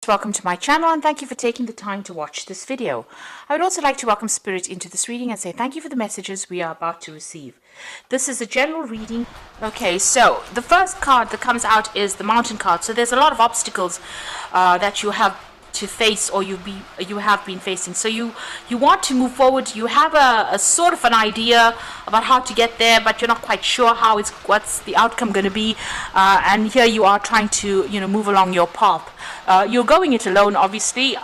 Welcome to my channel and thank you for taking the time to watch this video. I would also like to welcome Spirit into this reading and say thank you for the messages we are about to receive. This is a general reading. Okay, so the first card that comes out is the Mountain card. So there's a lot of obstacles that you have to face, or you have been facing. So you want to move forward. You have a sort of an idea about how to get there, but you're not quite sure what's the outcome going to be. And here you are trying to move along your path. You're going it alone, obviously. You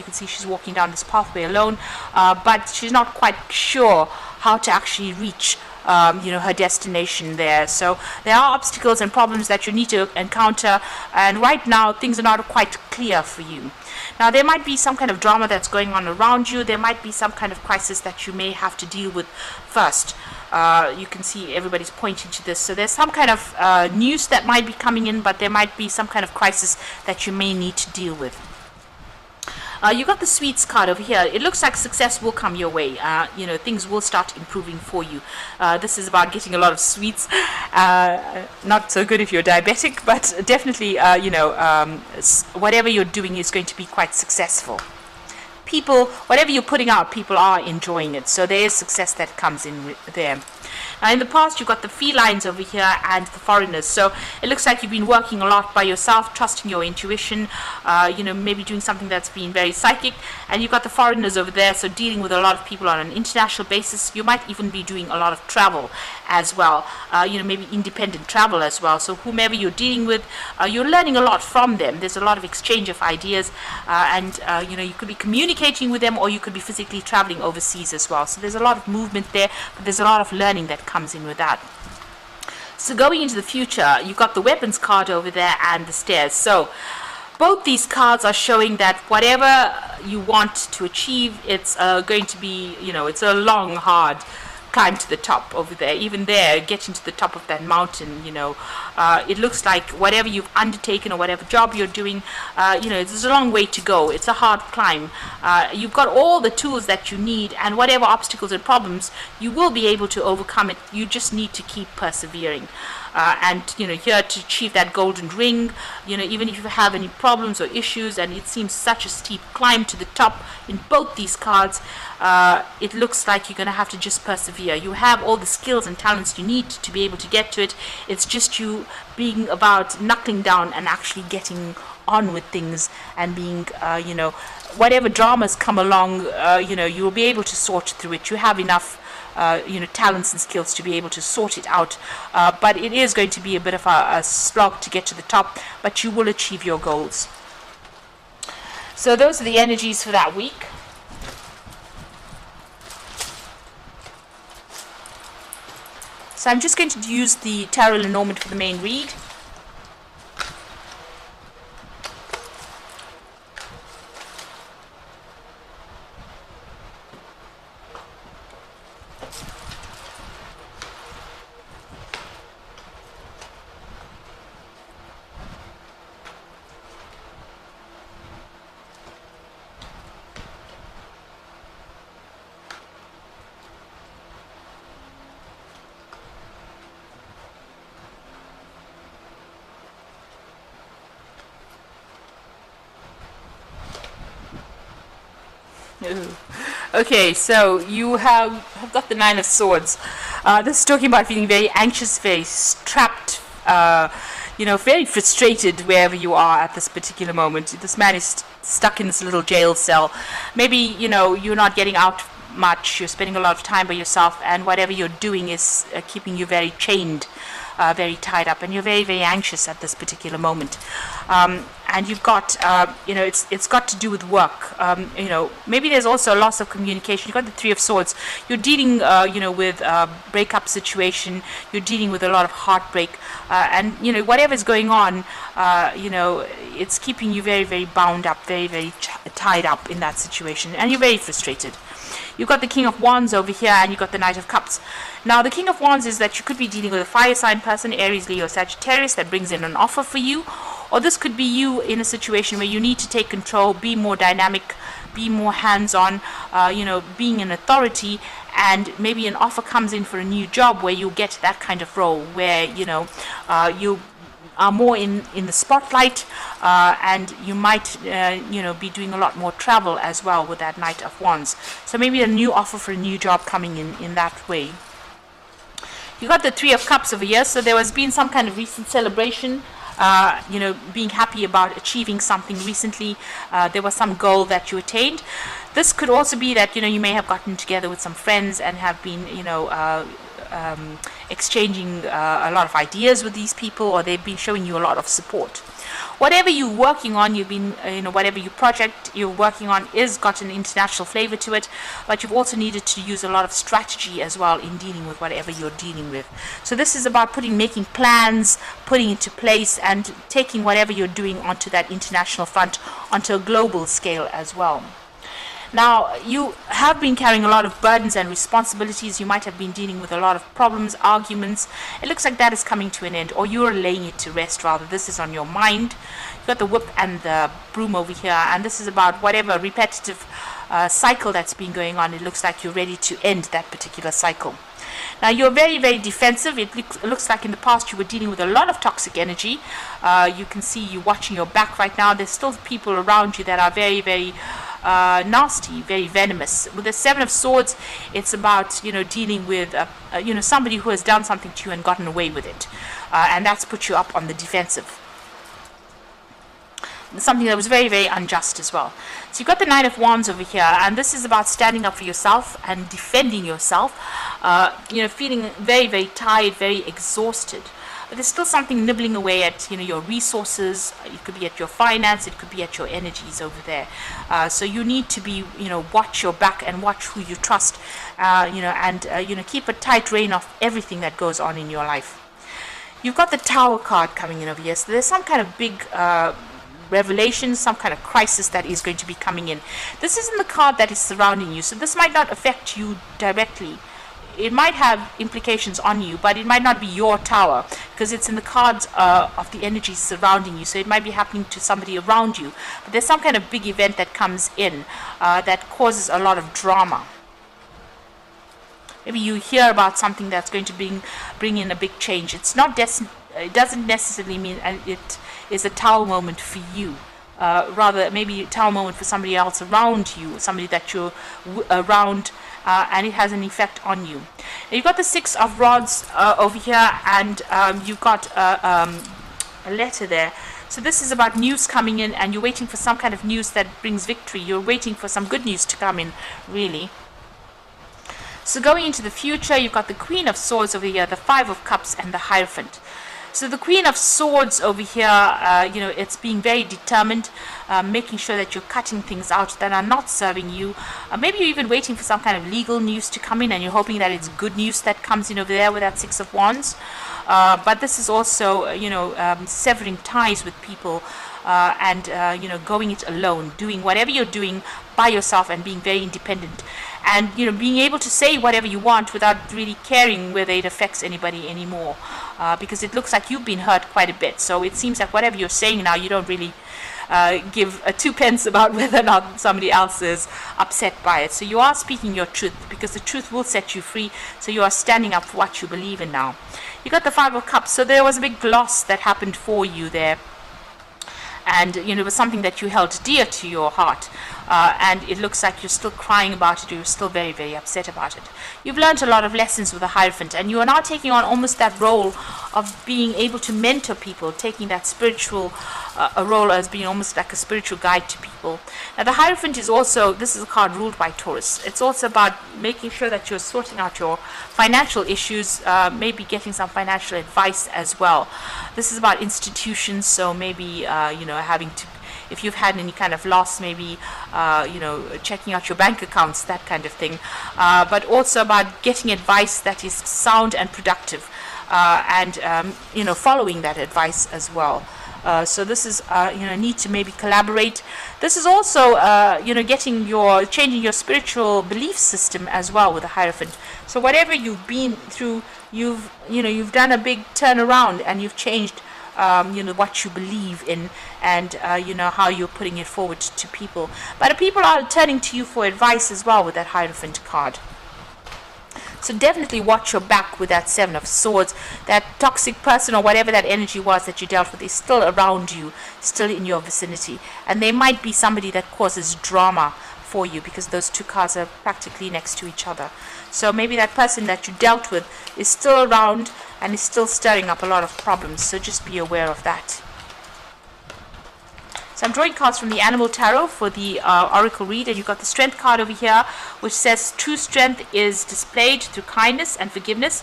can see she's walking down this pathway alone, but she's not quite sure how to actually reach her destination there. So there are obstacles and problems that you need to encounter, and right now things are not quite clear for you. Now there might be some kind of drama that's going on around you. There might be some kind of crisis that you may have to deal with first. You can see everybody's pointing to this. So there's some kind of news that might be coming in, but there might be some kind of crisis that you may need to deal with. You got the sweets card over here. It looks like success will come your way. Things will start improving for you. This is about getting a lot of sweets. Not so good if you're diabetic, but definitely, whatever you're doing is going to be quite successful. People, whatever you're putting out, people are enjoying it. So there is success that comes in there. Now in the past, you've got the felines over here and the foreigners. So it looks like you've been working a lot by yourself, trusting your intuition, maybe doing something that's been very psychic. And you've got the foreigners over there, so dealing with a lot of people on an international basis. You might even be doing a lot of travel as well, maybe independent travel as well. So whomever you're dealing with, you're learning a lot from them. There's a lot of exchange of ideas, and you could be communicating with them, or you could be physically traveling overseas as well. So there's a lot of movement there, but there's a lot of learning that comes in with that. So going into the future, you've got the weapons card over there and the stairs. So both these cards are showing that whatever you want to achieve, it's going to be, it's a long, hard climb to the top over there. Even there, getting to the top of that mountain, it looks like whatever you've undertaken or whatever job you're doing, there's a long way to go. It's a hard climb. You've got all the tools that you need, and whatever obstacles and problems, you will be able to overcome it. You just need to keep persevering. And here to achieve that golden ring, even if you have any problems or issues, and it seems such a steep climb to the top in both these cards, it looks like you're going to have to just persevere. You have all the skills and talents you need to be able to get to it. It's just you being about knuckling down and actually getting on with things, and being, whatever dramas come along, you will be able to sort through it. You have enough talents and skills to be able to sort it out, but it is going to be a bit of a slog to get to the top, but you will achieve your goals. So those are the energies for that week. So I'm just going to use the Tarot Lenormand for the main read. Okay, so you have got the Nine of Swords. This is talking about feeling very anxious, very trapped, very frustrated wherever you are at this particular moment. This man is stuck in this little jail cell. Maybe, you're not getting out much, you're spending a lot of time by yourself, and whatever you're doing is keeping you very chained, very tied up, and you're very, very anxious at this particular moment. And you've got, it's got to do with work. Maybe there's also a loss of communication. You've got the Three of Swords. You're dealing, with a breakup situation. You're dealing with a lot of heartbreak. And, whatever's going on, it's keeping you very, very bound up, very, very tied up in that situation. And you're very frustrated. You've got the King of Wands over here, and you've got the Knight of Cups. Now, the King of Wands is that you could be dealing with a fire sign person, Aries, Leo, Sagittarius, that brings in an offer for you. Or this could be you in a situation where you need to take control, be more dynamic, be more hands-on, being an authority, and maybe an offer comes in for a new job where you get that kind of role where, you are more in the spotlight, and you might be doing a lot more travel as well with that Knight of Wands. So maybe a new offer for a new job coming in that way. You got the Three of Cups over here, so there has been some kind of recent celebration, being happy about achieving something recently. There was some goal that you attained. This could also be that you may have gotten together with some friends and have been exchanging a lot of ideas with these people, or they've been showing you a lot of support. Whatever you're working on, you've been, whatever your project you're working on is got an international flavor to it, but you've also needed to use a lot of strategy as well in dealing with whatever you're dealing with. So this is about making plans, putting into place, and taking whatever you're doing onto that international front, onto a global scale as well. Now, you have been carrying a lot of burdens and responsibilities. You might have been dealing with a lot of problems, arguments. It looks like that is coming to an end, or you're laying it to rest rather. This is on your mind. You've got the whip and the broom over here, and this is about whatever repetitive cycle that's been going on. It looks like you're ready to end that particular cycle. Now, you're very, very defensive. It looks like in the past you were dealing with a lot of toxic energy. You can see you watching your back right now. There's still people around you that are very, very nasty, very venomous. With the Seven of Swords, it's about dealing with somebody who has done something to you and gotten away with it, and that's put you up on the defensive. Something that was very, very unjust as well. So you've got the Nine of Wands over here, and this is about standing up for yourself and defending yourself. Feeling very, very tired, very exhausted. But there's still something nibbling away at your resources. It could be at your finance, it could be at your energies over there. So you need to be watch your back and watch who you trust, and keep a tight rein of everything that goes on in your life. You've got the Tower card coming in over here, so there's some kind of big revelation, some kind of crisis that is going to be coming in. This isn't the card that is surrounding you, so this might not affect you directly. It might have implications on you, but it might not be your tower, because it's in the cards of the energies surrounding you. So it might be happening to somebody around you, but there's some kind of big event that comes in that causes a lot of drama. Maybe you hear about something that's going to bring in a big change. It's not it doesn't necessarily mean it is a tower moment for you. Rather, maybe a tower moment for somebody else around you, somebody that you're around, and it has an effect on you. Now, you've got the Six of Rods over here, and you've got a letter there. So this is about news coming in, and you're waiting for some kind of news that brings victory. You're waiting for some good news to come in, really. So going into the future, you've got the Queen of Swords over here, the Five of Cups, and the Hierophant. So the Queen of Swords over here, it's being very determined, making sure that you're cutting things out that are not serving you. Maybe you're even waiting for some kind of legal news to come in, and you're hoping that it's good news that comes in over there with that Six of Wands. But this is also, severing ties with people, and going it alone, doing whatever you're doing by yourself and being very independent, and being able to say whatever you want without really caring whether it affects anybody anymore, because it looks like you've been hurt quite a bit. So it seems like whatever you're saying now, you don't really give two pence about whether or not somebody else is upset by it. So you are speaking your truth, because the truth will set you free. So you are standing up for what you believe in now. You got the Five of Cups. So there was a big loss that happened for you there, and it was something that you held dear to your heart, and it looks like you're still crying about it. You're still very, very upset about it. You've learned a lot of lessons with the Hierophant, and you are now taking on almost that role of being able to mentor people, taking that spiritual a role as being almost like a spiritual guide to people. Now the Hierophant is also, this is a card ruled by Taurus. It's also about making sure that you're sorting out your financial issues, maybe getting some financial advice as well. This is about institutions, so maybe having to, if you've had any kind of loss, maybe checking out your bank accounts, that kind of thing, but also about getting advice that is sound and productive, and following that advice as well. So this is need to maybe collaborate. This is also changing your spiritual belief system as well with the Hierophant. So whatever you've been through, you've done a big turnaround, and you've changed what you believe in, and how you're putting it forward to people. But people are turning to you for advice as well with that Hierophant card. So definitely watch your back with that Seven of Swords. That toxic person or whatever that energy was that you dealt with is still around you, still in your vicinity. And they might be somebody that causes drama for you, because those two cards are practically next to each other. So maybe that person that you dealt with is still around and is still stirring up a lot of problems. So just be aware of that. So I'm drawing cards from the Animal Tarot for the Oracle read, and you've got the Strength card over here, which says true strength is displayed through kindness and forgiveness.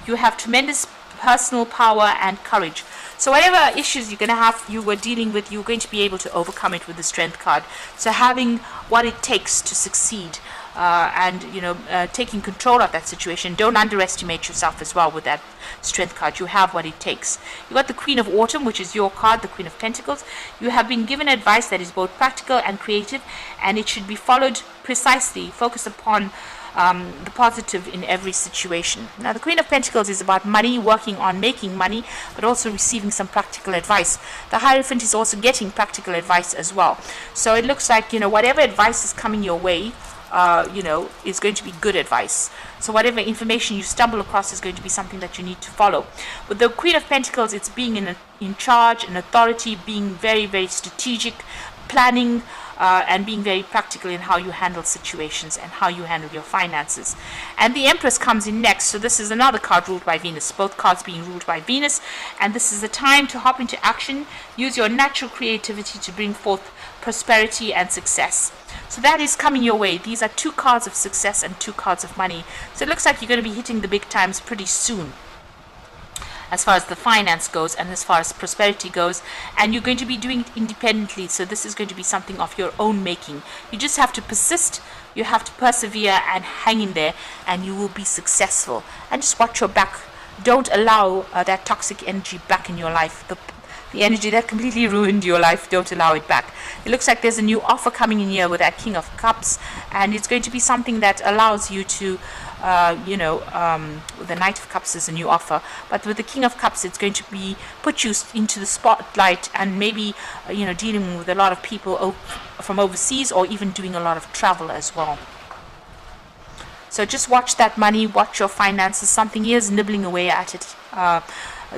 You have tremendous personal power and courage. So whatever issues you're going to have, you were dealing with, you're going to be able to overcome it with the Strength card. So having what it takes to succeed, and taking control of that situation. Don't underestimate yourself as well with that Strength card. You have what it takes. You got the Queen of Autumn, which is your card, the Queen of Pentacles. You have been given advice that is both practical and creative, and it should be followed precisely. Focus upon the positive in every situation. Now, the Queen of Pentacles is about money, working on making money, but also receiving some practical advice. The Hierophant is also getting practical advice as well. So it looks like, whatever advice is coming your way, is going to be good advice. So whatever information you stumble across is going to be something that you need to follow. With the Queen of Pentacles, it's being in charge, an authority, being very, very strategic, planning, and being very practical in how you handle situations and how you handle your finances. And the Empress comes in next. So this is another card ruled by Venus, both cards being ruled by Venus. And this is the time to hop into action. Use your natural creativity to bring forth prosperity and success. So that is coming your way. These are two cards of success and two cards of money. So it looks like you're going to be hitting the big times pretty soon, as far as the finance goes and as far as prosperity goes, and you're going to be doing it independently. So this is going to be something of your own making. You just have to persist, you have to persevere and hang in there, and you will be successful. And just watch your back. Don't allow that toxic energy back in your life. The energy that completely ruined your life, don't allow it back. It looks like there's a new offer coming in here with that King of Cups, and it's going to be something that allows you to the Knight of Cups is a new offer, but with the King of Cups, it's going to be put you into the spotlight, and maybe dealing with a lot of people from overseas, or even doing a lot of travel as well. So just watch that money, watch your finances. Something is nibbling away at it.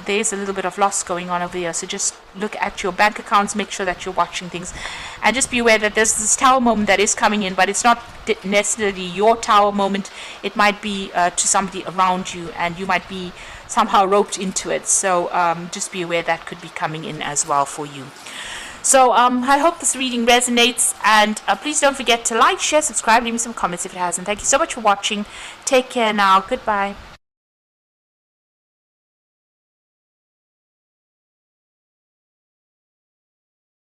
There's a little bit of loss going on over here, so just look at your bank accounts, make sure that you're watching things, and just be aware that there's this tower moment that is coming in, but it's not necessarily your tower moment. It might be to somebody around you, and you might be somehow roped into it. So just be aware that could be coming in as well for you. So I hope this reading resonates, and please don't forget to like, share, subscribe, leave me some comments if it hasn't. Thank you so much for watching. Take care now. Goodbye.